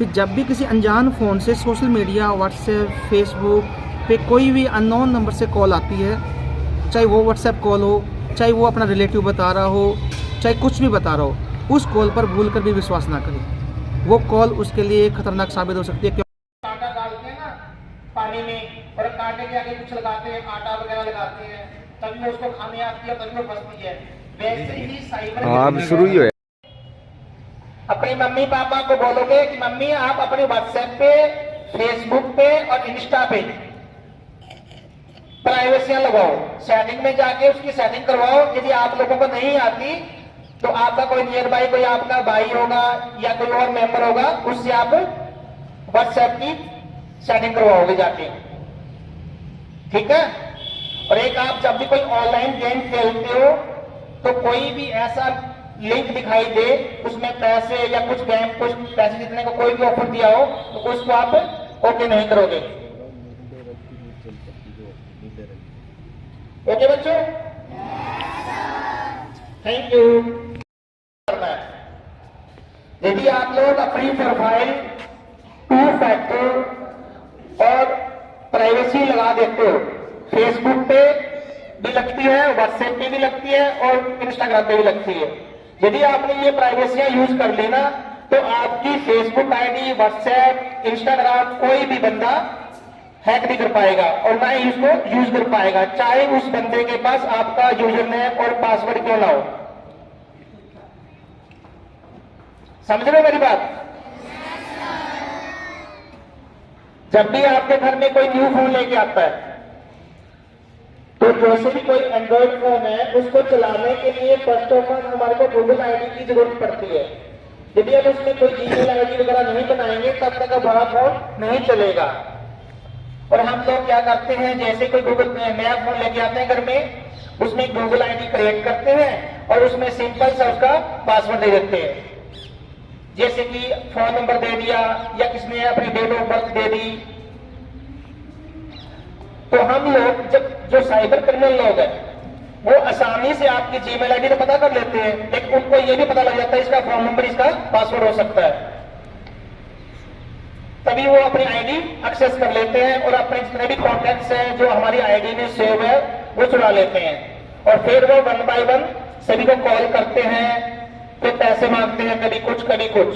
फिर जब भी किसी अनजान फ़ोन से सोशल मीडिया व्हाट्सएप फेसबुक पे कोई भी अननोन नंबर से कॉल आती है, चाहे वो व्हाट्सएप कॉल हो, चाहे वो अपना रिलेटिव बता रहा हो, चाहे कुछ भी बता रहा हो, उस कॉल पर भूल कर भी विश्वास ना करें। वो कॉल उसके लिए खतरनाक साबित हो सकती है। आटा डालते हैं ना पानी में और कांटे के आगे कुछ लगाते हैं, आटा वगैरह लगाते हैं, तभी वो उसको खाने आती है, तभी वो फंसती है। वैसे ही साइबर अब शुरू ही है। अपनी मम्मी पापा को बोलोगे कि मम्मी आप अपने व्हाट्सएप पे, फेसबुक पे और इंस्टा पे प्राइवेसियां लगाओ, सेटिंग में जाके उसकी सेटिंग करवाओ। यदि आप लोगों को नहीं आती तो आपका कोई नियर बाई, कोई आपका भाई होगा या कोई और मेंबर होगा, उससे आप व्हाट्सएप की सेटिंग करवाओगे जाके, ठीक है। और एक आप जब भी कोई ऑनलाइन गेम खेलते हो तो कोई भी ऐसा लिंक दिखाई दे, उसमें पैसे या कुछ गेम, कुछ पैसे जीतने का कोई भी ऑफर दिया हो, तो उसको आप ओके नहीं करोगे। ओके बच्चों, थैंक यू। यदि आप लोग अपनी प्रोफाइल 2 फैक्टर और प्राइवेसी लगा देते हो, फेसबुक पे भी लगती है, व्हाट्सएप पे भी लगती है और इंस्टाग्राम पे भी लगती है। यदि आपने ये प्राइवेसियां यूज कर लेना तो आपकी फेसबुक आईडी, व्हाट्सएप, इंस्टाग्राम कोई भी बंदा हैक नहीं कर पाएगा और ना ही उसको यूज कर पाएगा, चाहे उस बंदे के पास आपका यूजर नेम और पासवर्ड क्यों ना हो। समझ रहे हो मेरी बात? जब भी आपके घर में कोई न्यू फोन लेके आता है तो जैसे भी कोई एंड्रॉइड फोन है, उसको चलाने के लिए फर्स्ट ऑफ ऑल हमारे को गूगल आईडी की जरूरत पड़ती है। यदि हम उसमें कोई जीमेल आईडी वगैरह नहीं बनाएंगे तब तक हमारा फोन नहीं चलेगा। और हम लोग क्या करते हैं, जैसे कोई गूगल नया फोन लेके आते हैं घर में, उसमें गूगल आईडी क्रिएट करते हैं और उसमें सिंपल सा उसका पासवर्ड दे देते हैं। जैसे कि फोन नंबर दे दिया या किसने अपनी डेट ऑफ बर्थ दे दी। तो हम लोग जो साइबर क्रिमिनल लोग हैं वो आसानी से आपकी जीमेल आईडी तो पता कर लेते हैं, लेकिन उनको ये भी पता लग जाता है इसका फोन नंबर, इसका पासवर्ड हो सकता है। तभी वो अपनी आईडी एक्सेस कर लेते हैं और अपने जितने भी कॉन्टैक्ट्स हैं जो हमारी आईडी में सेव है वो चुरा लेते हैं। और फिर वो 1 बाय 1 सभी को कॉल करते हैं, फिर पैसे मांगते हैं, कभी कुछ कभी कुछ।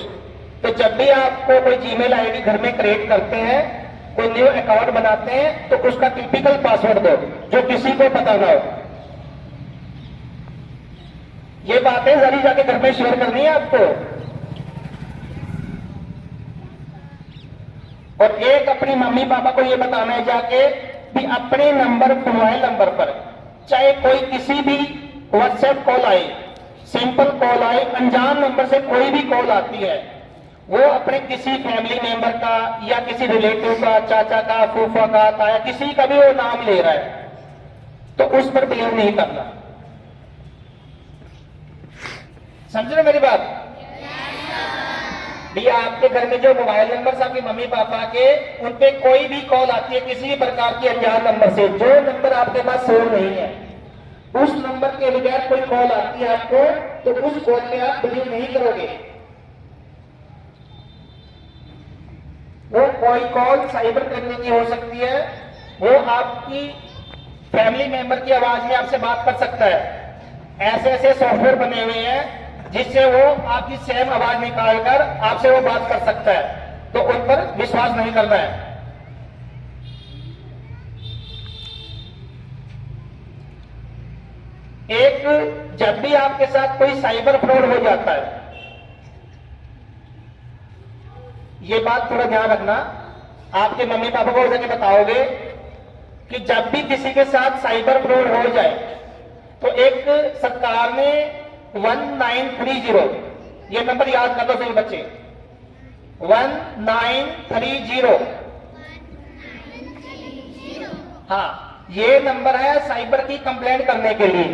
तो जब भी आपको कोई जीमेल आईडी घर में क्रिएट करते हैं, कोई न्यू अकाउंट बनाते हैं, तो उसका टिपिकल पासवर्ड दो जो किसी को पता ना हो। ये बातें जरूर जाके घर में शेयर करनी है आपको। और एक अपनी मम्मी पापा को ये बताना है जाके भी अपने नंबर, मोबाइल नंबर पर चाहे कोई किसी भी व्हाट्सएप कॉल आए, सिंपल कॉल आए, अनजान नंबर से कोई भी कॉल आती है, वो अपने किसी फैमिली मेंबर का या किसी रिलेटिव का, चाचा का, फूफा का, ताया, किसी का भी वो नाम ले रहा है तो उस पर बिलीव नहीं करना। समझ रहे मेरी बात? भैया आपके घर में जो मोबाइल नंबर आपके मम्मी पापा के, उन पे कोई भी कॉल आती है किसी भी प्रकार की अनजान नंबर से, जो नंबर आपके पास सेव नहीं है, उस नंबर के बगैर कोई कॉल आती है आपको, तो उस कॉल पे आप बिलीव नहीं करोगे। वो कोई कॉल साइबर क्रिमिनल की हो सकती है, वो आपकी फैमिली मेंबर की आवाज में आपसे बात कर सकता है। ऐसे ऐसे सॉफ्टवेयर बने हुए हैं जिससे वो आपकी सेम आवाज निकालकर आपसे वो बात कर सकता है, तो उन पर विश्वास नहीं करना है। एक जब भी आपके साथ कोई साइबर फ्रॉड हो जाता है, ये बात थोड़ा ध्यान रखना, आपके मम्मी पापा को जाके बताओगे कि जब भी किसी के साथ साइबर फ्रॉड हो जाए तो एक सरकार ने 1930, ये नंबर याद कर लो सभी बच्चे, 1930। हाँ, ये नंबर है साइबर की कंप्लेंट करने के लिए।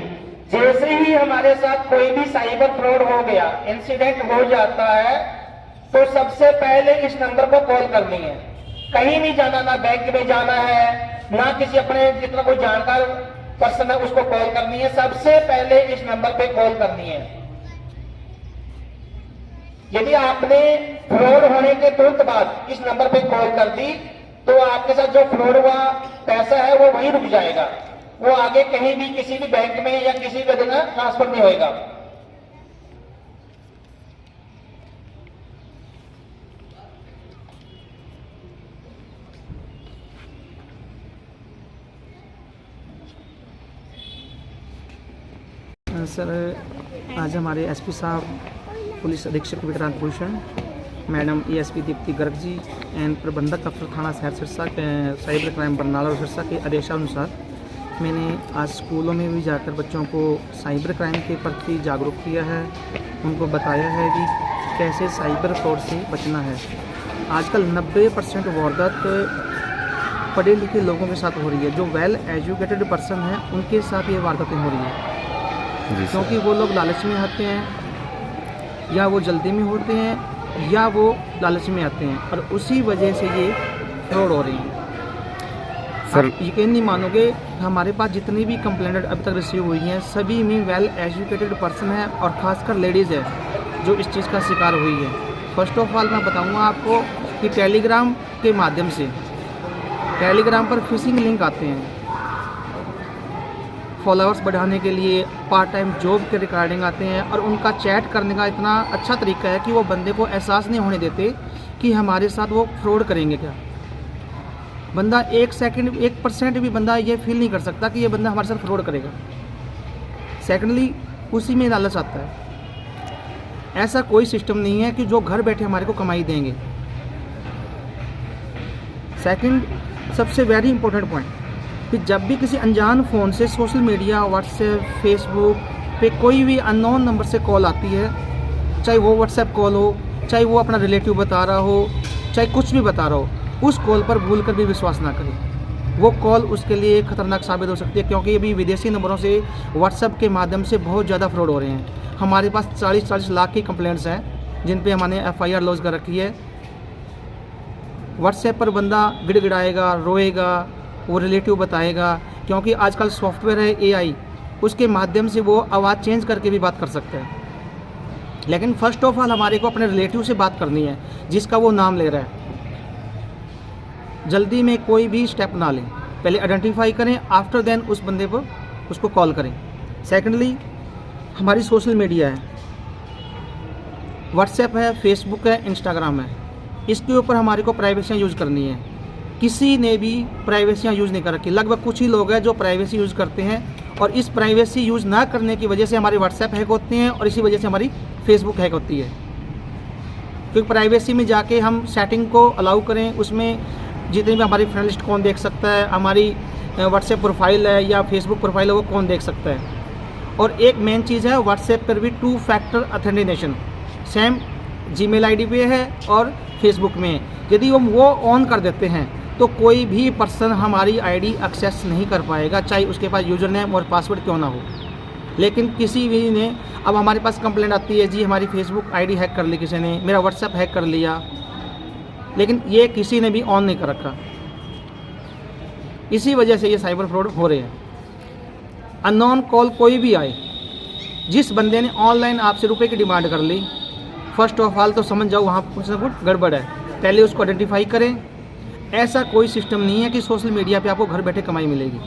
जैसे ही हमारे साथ कोई भी साइबर फ्रॉड हो गया, इंसिडेंट हो जाता है, तो सबसे पहले इस नंबर को कॉल करनी है। कहीं नहीं जाना, ना बैंक में जाना है, ना किसी अपने जितना कोई जानकार पर्सन है उसको कॉल करनी है, सबसे पहले इस नंबर पे कॉल करनी है। यदि आपने फ्रॉड होने के तुरंत बाद इस नंबर पे कॉल कर दी तो आपके साथ जो फ्रॉड हुआ पैसा है वो वहीं रुक जाएगा, वो आगे कहीं भी किसी भी बैंक में या किसी भी जगह ट्रांसफर नहीं होएगा। सर, आज हमारे एसपी साहब, पुलिस अधीक्षक Vikrant Bhushan, madam ASP Deepti Garg ji and प्रबंधक दफ्तर थाना शहर सिरसा के साइबर क्राइम बरनाला और सिरसा के आदेशानुसार मैंने आज स्कूलों में भी जाकर बच्चों को साइबर क्राइम के प्रति जागरूक किया है। उनको बताया है कि कैसे साइबर फ्रॉड से बचना है। आजकल 90% वारदात पढ़े लिखे लोगों के साथ हो रही है। जो वेल एजुकेटेड पर्सन हैं उनके साथ ये वारदातें हो रही हैं, क्योंकि वो लोग लालच में आते हैं, या वो जल्दी में होते हैं, या वो लालच में आते हैं, और उसी वजह से ये फ्रॉड हो रही है। सर, आप यकीन नहीं मानोगे, हमारे पास जितनी भी कंप्लेंट अभी तक रिसीव हुई हैं सभी में वेल एजुकेटेड पर्सन है, और ख़ासकर लेडीज़ है जो इस चीज़ का शिकार हुई है। फर्स्ट ऑफ ऑल मैं बताऊंगा आपको कि टेलीग्राम के माध्यम से, टेलीग्राम पर फिशिंग लिंक आते हैं, फॉलोअर्स बढ़ाने के लिए, पार्ट टाइम जॉब के रिगार्डिंग आते हैं, और उनका चैट करने का इतना अच्छा तरीका है कि वो बंदे को एहसास नहीं होने देते कि हमारे साथ वो फ्रॉड करेंगे क्या। बंदा 1% भी बंदा ये फील नहीं कर सकता कि ये बंदा हमारे साथ फ्रॉड करेगा। सेकेंडली, उसी में लालच आता है। ऐसा कोई सिस्टम नहीं है कि जो घर बैठे हमारे को कमाई देंगे। सेकंड, सबसे वेरी इंपॉर्टेंट पॉइंट, कि जब भी किसी अनजान फ़ोन से सोशल मीडिया, व्हाट्सएप, फेसबुक पे कोई भी अननोन नंबर से कॉल आती है, चाहे वो व्हाट्सएप कॉल हो, चाहे वो अपना रिलेटिव बता रहा हो, चाहे कुछ भी बता रहा हो, उस कॉल पर भूल कर भी विश्वास ना करें। वो कॉल उसके लिए खतरनाक साबित हो सकती है, क्योंकि अभी विदेशी नंबरों से व्हाट्सएप के माध्यम से बहुत ज़्यादा फ्रॉड हो रहे हैं। हमारे पास 40-40 लाख की कंप्लेंट्स हैं जिन पे हमने FIR लॉन्च कर रखी है। व्हाट्सएप पर बंदा गिड़गिड़ाएगा, रोएगा, वो रिलेटिव बताएगा, क्योंकि आजकल सॉफ्टवेयर है AI, उसके माध्यम से वो आवाज़ चेंज करके भी बात कर सकता है। लेकिन फर्स्ट ऑफ ऑल हमारे को अपने रिलेटिव से बात करनी है जिसका वो नाम ले रहा है। जल्दी में कोई भी स्टेप ना लें, पहले आइडेंटिफाई करें, आफ्टर देन उस बंदे पर उसको कॉल करें। सेकेंडली, हमारी सोशल मीडिया है, व्हाट्सएप है, फेसबुक है, इंस्टाग्राम है, इसके ऊपर हमारे को प्राइवेसियाँ यूज़ करनी है। किसी ने भी प्राइवेसियाँ यूज़ नहीं कर रखी। लगभग कुछ ही लोग हैं जो प्राइवेसी यूज़ करते हैं, और इस प्राइवेसी यूज़ ना करने की वजह से हमारी व्हाट्सएप हैक होती हैं, और इसी वजह से हमारी फेसबुक हैक होती है। क्योंकि प्राइवेसी में जाके हम सेटिंग को अलाउ करें, उसमें जितनी भी हमारी फ्रेंड लिस्ट कौन देख सकता है, हमारी व्हाट्सएप प्रोफाइल है या फेसबुक प्रोफाइल है वो कौन देख सकता है। और एक मेन चीज़ है, व्हाट्सएप पर भी 2 factor authentication same Gmail ID पे है और फेसबुक में है। यदि हम वो ऑन कर देते हैं तो कोई भी पर्सन हमारी ID एक्सेस नहीं कर पाएगा, चाहे उसके पास यूज़र नेम और पासवर्ड क्यों ना हो। लेकिन किसी भी ने, अब हमारे पास कंप्लेंट आती है, जी हमारी फेसबुक ID हैक कर ली किसी ने, मेरा व्हाट्सएप हैक कर लिया, लेकिन ये किसी ने भी ऑन नहीं कर रखा। इसी वजह से ये साइबर फ्रॉड हो रहे हैं। अननोन कॉल कोई भी आए, जिस बंदे ने ऑनलाइन आपसे रुपए की डिमांड कर ली, फर्स्ट ऑफ ऑल तो समझ जाओ वहाँ कुछ ना कुछ गड़बड़ है। पहले उसको आइडेंटिफाई करें। ऐसा कोई सिस्टम नहीं है कि सोशल मीडिया पे आपको घर बैठे कमाई मिलेगी।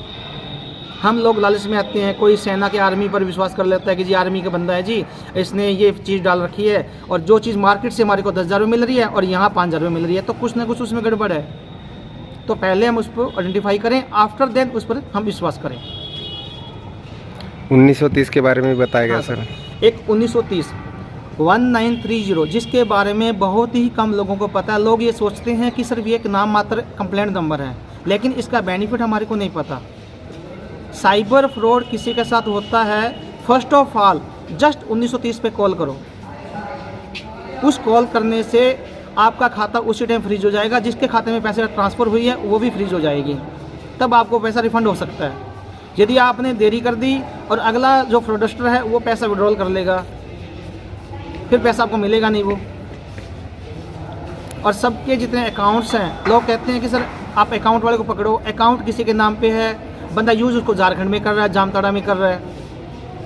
हम लोग लालच में आते हैं, कोई सेना के आर्मी पर विश्वास कर लेता है कि जी आर्मी का बंदा है जी, इसने ये चीज़ डाल रखी है, और जो चीज़ मार्केट से हमारे को 10,000 में मिल रही है और यहाँ 5,000 में मिल रही है, तो कुछ ना कुछ उसमें गड़बड़ है। तो पहले हम उसको आइडेंटिफाई करें, आफ्टर देन उस पर हम विश्वास करें। 1930 के बारे में भी बताया गया सर। एक 1930 1930 जिसके बारे में बहुत ही कम लोगों को पता है। लोग ये सोचते हैं कि सिर्फ ये एक नाम मात्र कंप्लेंट नंबर है, लेकिन इसका बेनिफिट हमारे को नहीं पता। साइबर फ्रॉड किसी के साथ होता है, फर्स्ट ऑफ ऑल जस्ट 1930 पे कॉल करो। उस कॉल करने से आपका खाता उसी टाइम फ्रीज हो जाएगा, जिसके खाते में पैसे ट्रांसफ़र हुई है वो भी फ्रीज हो जाएगी, तब आपको पैसा रिफंड हो सकता है। यदि आपने देरी कर दी और अगला जो फ्रॉडस्टर है वो पैसा विड्रॉल कर लेगा, फिर पैसा आपको मिलेगा नहीं वो। और सबके जितने अकाउंट्स हैं, लोग कहते हैं कि सर आप अकाउंट वाले को पकड़ो, अकाउंट किसी के नाम पे है, बंदा यूज़ उसको झारखंड में कर रहा है, जामताड़ा में कर रहा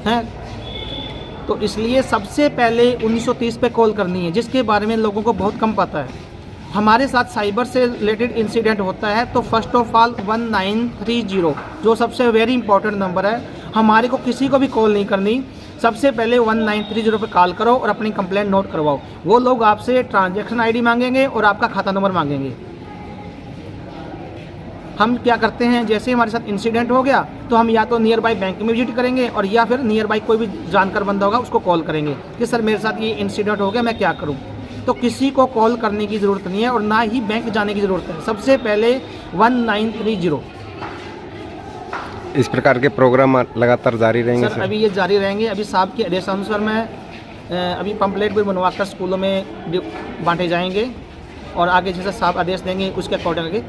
है। तो इसलिए सबसे पहले 1930 पे कॉल करनी है, जिसके बारे में लोगों को बहुत कम पता है। हमारे साथ साइबर से रिलेटेड इंसिडेंट होता है तो फर्स्ट ऑफ ऑल 1930 जो सबसे वेरी इंपॉर्टेंट नंबर है, हमारे को किसी को भी कॉल नहीं करनी। सबसे पहले 1930 पे कॉल करो और अपनी कंप्लेंट नोट करवाओ। वो लोग आपसे ट्रांजैक्शन आईडी मांगेंगे और आपका खाता नंबर मांगेंगे। हम क्या करते हैं, जैसे हमारे साथ इंसिडेंट हो गया तो हम या तो नियर बाई बैंक में विजिट करेंगे और या फिर नियर बाई कोई भी जानकार बंदा होगा उसको कॉल करेंगे कि सर मेरे साथ ये इंसिडेंट हो गया, मैं क्या करूं। तो किसी को कॉल करने की ज़रूरत नहीं है और ना ही बैंक जाने की ज़रूरत है। सबसे पहले 1930। इस प्रकार के प्रोग्राम लगातार जारी रहेंगे सर सर? अभी ये जारी रहेंगे। अभी साहब के आदेशानुसार में अभी पम्पलेट भी बनवाकर स्कूलों में बांटे जाएंगे और आगे जैसे साहब आदेश देंगे उसके अकॉर्डिंग आगे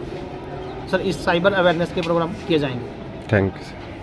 सर इस साइबर अवेयरनेस के प्रोग्राम किए जाएंगे। Thank you sir.